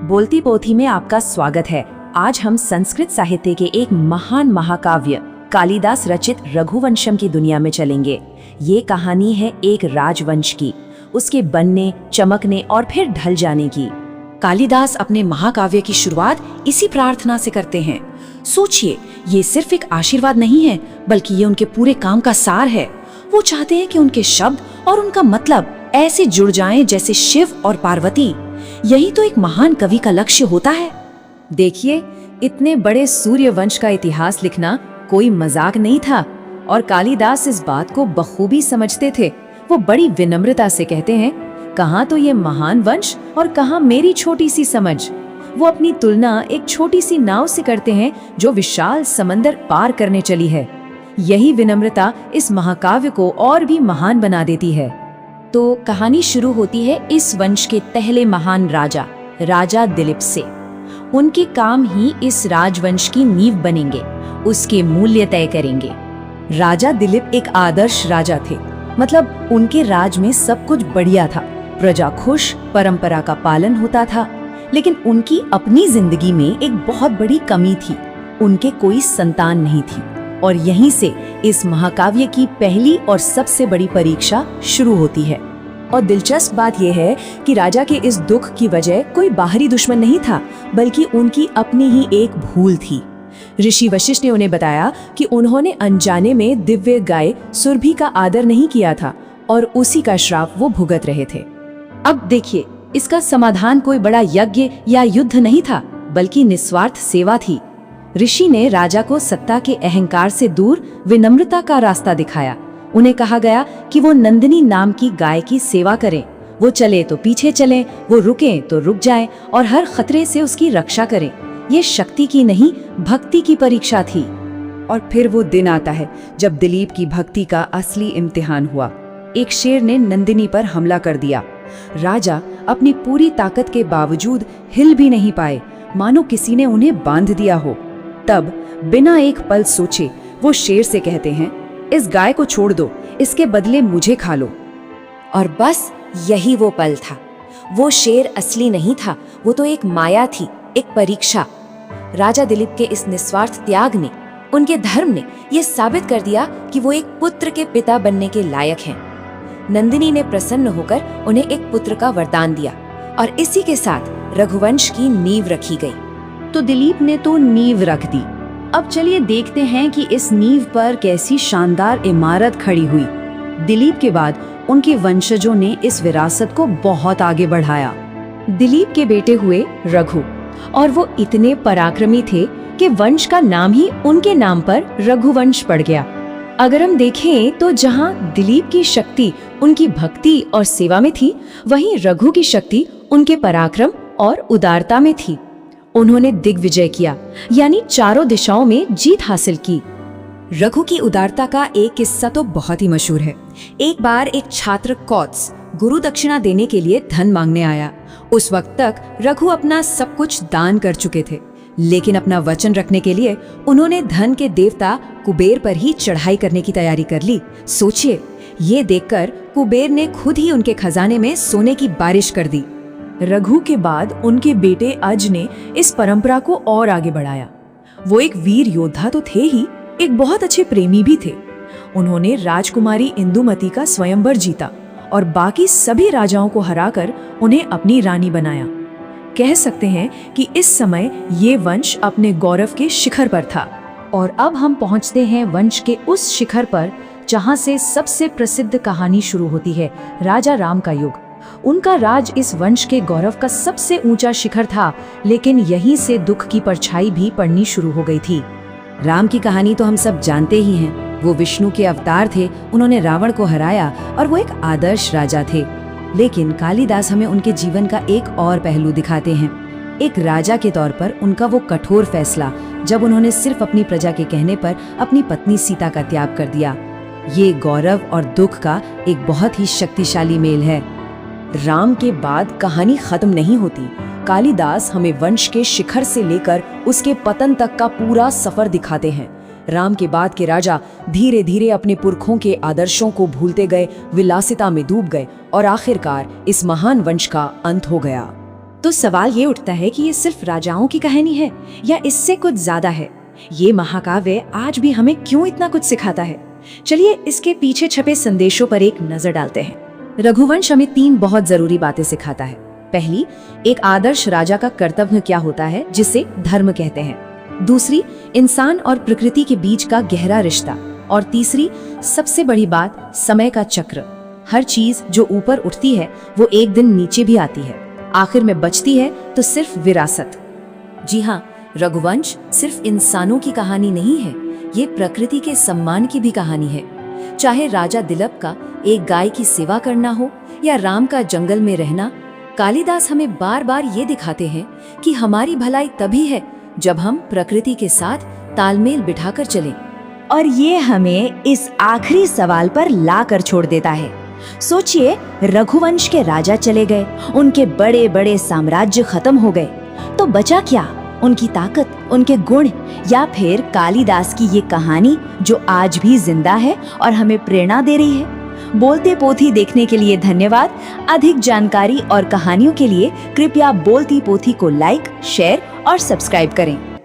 बोलती पोथी में आपका स्वागत है। आज हम संस्कृत साहित्य के एक महान महाकाव्य कालिदास रचित रघुवंशम की दुनिया में चलेंगे। ये कहानी है एक राजवंश की, उसके बनने, चमकने और फिर ढल जाने की। कालिदास अपने महाकाव्य की शुरुआत इसी प्रार्थना से करते हैं। सोचिए, ये सिर्फ एक आशीर्वाद नहीं है, बल्कि ये उनके पूरे काम का सार है। वो चाहते हैं कि उनके शब्द और उनका मतलब ऐसे जुड़ जाएं जैसे शिव और पार्वती। यही तो एक महान कवि का लक्ष्य होता है। देखिए, इतने बड़े सूर्य वंश का इतिहास लिखना कोई मजाक नहीं था और कालिदास इस बात को बखूबी समझते थे। वो बड़ी विनम्रता से कहते हैं, कहाँ तो ये महान वंश और कहाँ मेरी छोटी सी समझ। वो अपनी तुलना एक छोटी सी नाव से करते हैं जो विशाल समंदर पार करने चली है। यही विनम्रता इस महाकाव्य को और भी महान बना देती है। तो कहानी शुरू होती है इस वंश के पहले महान राजा दिलीप से। उनके काम ही इस राजवंश की नींव बनेंगे, उसके मूल्य तय करेंगे। राजा दिलीप एक आदर्श राजा थे, मतलब उनके राज में सब कुछ बढ़िया था, प्रजा खुश, परंपरा का पालन होता था। लेकिन उनकी अपनी जिंदगी में एक बहुत बड़ी कमी थी, उनके कोई संतान नहीं थी। और यहीं से इस महाकाव्य की पहली और सबसे बड़ी परीक्षा शुरू होती है। और दिलचस्प बात यह है कि राजा के इस दुख की वजह कोई बाहरी दुश्मन नहीं था, बल्कि उनकी अपनी ही एक भूल थी। ऋषि वशिष्ठ ने उन्हें बताया कि उन्होंने अनजाने में दिव्य गाय सुरभि का आदर नहीं किया था और उसी का श्राप वो भुगत रहे थे। अब देखिए, इसका समाधान कोई बड़ा यज्ञ या युद्ध नहीं था, बल्कि निस्वार्थ सेवा थी। ऋषि ने राजा को सत्ता के अहंकार से दूर विनम्रता का रास्ता दिखाया। उन्हें कहा गया कि वो नंदिनी नाम की गाय की सेवा करें। वो चले तो पीछे चलें, वो रुकें तो रुक जाएं और हर खतरे से उसकी रक्षा करें। ये शक्ति की नहीं, भक्ति की परीक्षा थी। और फिर वो दिन आता है जब दिलीप की भक्ति का असली इम्तिहान हुआ। एक शेर ने नंदिनी पर हमला कर दिया। राजा अपनी पूरी ताकत के बावजूद हिल भी नहीं पाए, मानो किसी ने उन्हें बांध दिया हो। तब बिना एक पल सोचे वो शेर से कहते हैं, इस गाय को छोड़ दो, इसके बदले मुझे खा लो। और बस यही वो पल था। वो शेर असली नहीं था, वो तो एक माया थी, एक परीक्षा। राजा दिलीप के इस निस्वार्थ त्याग ने, उनके धर्म ने ये साबित कर दिया कि वो एक पुत्र के पिता बनने के लायक हैं। नंदिनी ने प्रसन्न होकर उन्हें एक पुत्र का वरदान दिया और इसी के साथ रघुवंश की नींव रखी गई। तो दिलीप ने तो नींव रख दी। अब चलिए देखते हैं कि इस नींव पर कैसी शानदार इमारत खड़ी हुई। दिलीप के बाद उनके वंशजों ने इस विरासत को बहुत आगे बढ़ाया। दिलीप के बेटे हुए रघु, और वो इतने पराक्रमी थे कि वंश का नाम ही उनके नाम पर रघुवंश पड़ गया। अगर हम देखें तो जहाँ दिलीप की शक्ति उनकी भक्ति और सेवा में थी, वहीं रघु की शक्ति उनके पराक्रम और उदारता में थी। उन्होंने दिग्विजय किया, यानी चारों दिशाओं में जीत हासिल की। रघु की उदारता का एक किस्सा तो बहुत ही मशहूर है। एक बार एक छात्र कौत्स गुरु दक्षिणा देने के लिए धन मांगने आया। उस वक्त तक रघु अपना सब कुछ दान कर चुके थे, लेकिन अपना वचन रखने के लिए उन्होंने धन के देवता कुबेर पर ही चढ़ाई करने की तैयारी कर ली। सोचिए, ये देखकर कुबेर ने खुद ही उनके खजाने में सोने की बारिश कर दी। रघु के बाद उनके बेटे अज ने इस परंपरा को और आगे बढ़ाया। वो एक वीर योद्धा तो थे ही, एक बहुत अच्छे प्रेमी भी थे। उन्होंने राजकुमारी इंदुमती का स्वयंवर जीता और बाकी सभी राजाओं को हराकर उन्हें अपनी रानी बनाया। कह सकते हैं कि इस समय ये वंश अपने गौरव के शिखर पर था। और अब हम पहुंचते हैं वंश के उस शिखर पर जहां से सबसे प्रसिद्ध कहानी शुरू होती है, राजा राम का युग। उनका राज इस वंश के गौरव का सबसे ऊंचा शिखर था, लेकिन यहीं से दुख की परछाई भी पड़नी शुरू हो गई थी। राम की कहानी तो हम सब जानते ही हैं। वो विष्णु के अवतार थे, उन्होंने रावण को हराया और वो एक आदर्श राजा थे। लेकिन कालिदास हमें उनके जीवन का एक और पहलू दिखाते हैं। एक राजा के तौर पर उनका वो कठोर फैसला, जब उन्होंने सिर्फ अपनी प्रजा के कहने पर अपनी पत्नी सीता का त्याग कर दिया। ये गौरव और दुख का एक बहुत ही शक्तिशाली मेल है। राम के बाद कहानी खत्म नहीं होती। कालिदास हमें वंश के शिखर से लेकर उसके पतन तक का पूरा सफर दिखाते हैं। राम के बाद के राजा धीरे धीरे अपने पुरखों के आदर्शों को भूलते गए, विलासिता में डूब गए और आखिरकार इस महान वंश का अंत हो गया। तो सवाल ये उठता है कि ये सिर्फ राजाओं की कहानी है या इससे कुछ ज्यादा है। ये महाकाव्य आज भी हमें क्यों इतना कुछ सिखाता है? चलिए इसके पीछे छपे संदेशों पर एक नजर डालते हैं। रघुवंश हमें 3 बहुत जरूरी बातें सिखाता है। पहली, एक आदर्श राजा का कर्तव्य क्या होता है, जिसे धर्म कहते हैं। दूसरी, इंसान और प्रकृति के बीच का गहरा रिश्ता। और तीसरी, सबसे बड़ी बात, समय का चक्र। हर चीज जो ऊपर उठती है वो एक दिन नीचे भी आती है, आखिर में बचती है तो सिर्फ विरासत। जी हाँ, रघुवंश सिर्फ इंसानों की कहानी नहीं है, ये प्रकृति के सम्मान की भी कहानी है। चाहे राजा दिलीप का एक गाय की सेवा करना हो या राम का जंगल में रहना, कालिदास हमें बार बार ये दिखाते हैं कि हमारी भलाई तभी है जब हम प्रकृति के साथ तालमेल बिठाकर चलें। और ये हमें इस आखिरी सवाल पर ला कर छोड़ देता है। सोचिए, रघुवंश के राजा चले गए, उनके बड़े बड़े साम्राज्य खत्म हो गए, तो बचा क्या? उनकी ताकत, उनके गुण, या फिर कालिदास की ये कहानी जो आज भी जिंदा है और हमें प्रेरणा दे रही है? बोलते पोथी देखने के लिए धन्यवाद। अधिक जानकारी और कहानियों के लिए कृपया बोलती पोथी को लाइक, शेयर और सब्सक्राइब करें।